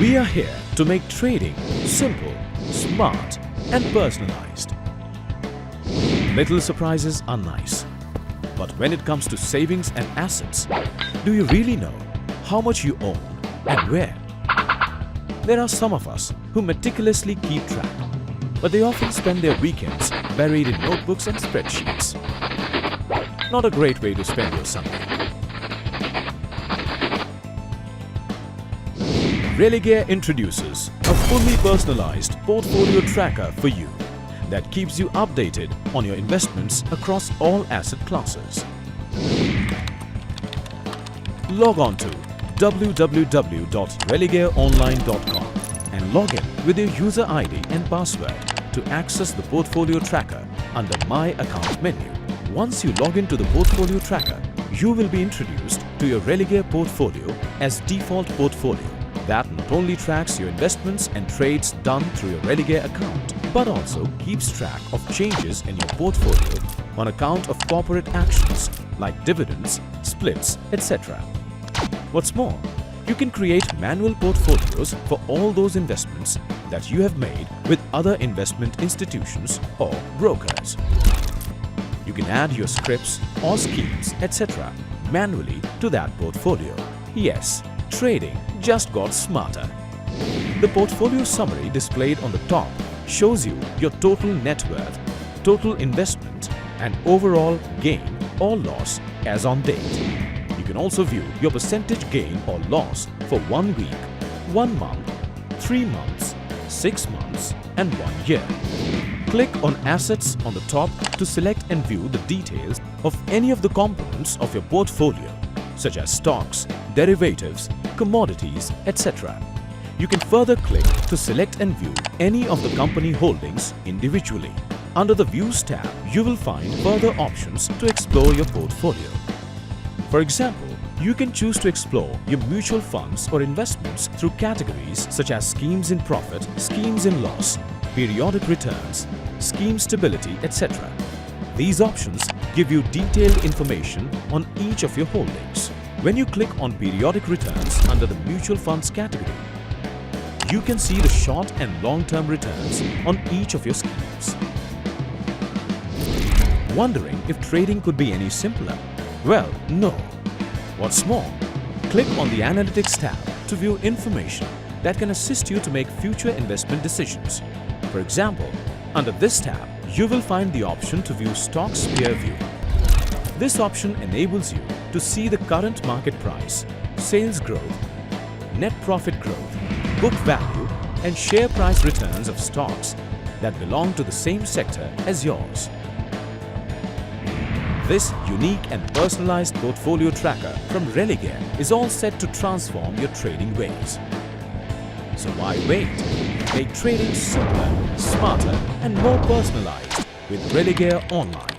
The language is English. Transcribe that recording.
We are here to make trading simple, smart and personalized. Little surprises are nice. But when it comes to savings and assets, do you really know how much you own and where? There are some of us who meticulously keep track, but they often spend their weekends buried in notebooks and spreadsheets. Not a great way to spend your Sunday. Religare introduces a fully personalized portfolio tracker for you that keeps you updated on your investments across all asset classes. Log on to www.religareonline.com and log in with your user ID and password to access the portfolio tracker under My Account menu. Once you log into the portfolio tracker, you will be introduced to your Religare portfolio as default portfolio that not only tracks your investments and trades done through your Religare account, but also keeps track of changes in your portfolio on account of corporate actions like dividends, splits, etc. What's more, you can create manual portfolios for all those investments that you have made with other investment institutions or brokers. You can add your scripts or schemes, etc. manually to that portfolio. Yes, trading just got smarter. The portfolio summary displayed on the top shows you your total net worth, total investment and overall gain or loss as on date. You can also view your percentage gain or loss for 1 week, 1 month, 3 months, 6 months and 1 year. Click on Assets on the top to select and view the details of any of the components of your portfolio, such as stocks, derivatives, commodities, etc. You can further click to select and view any of the company holdings individually. Under the Views tab, you will find further options to explore your portfolio. For example, you can choose to explore your mutual funds or investments through categories such as schemes in profit, schemes in loss, periodic returns, scheme stability, etc. These options give you detailed information on each of your holdings. When you click on periodic returns under the mutual funds category, you can see the short and long-term returns on each of your schemes. Wondering if trading could be any simpler? Well, no. What's more, click on the Analytics tab to view information that can assist you to make future investment decisions. For example, under this tab, you will find the option to view Stocks Peer View. This option enables you to see the current market price, sales growth, net profit growth, book value and share price returns of stocks that belong to the same sector as yours. This unique and personalized portfolio tracker from Religare is all set to transform your trading ways. So why wait? Make trading simpler, smarter and more personalized with Religare Online.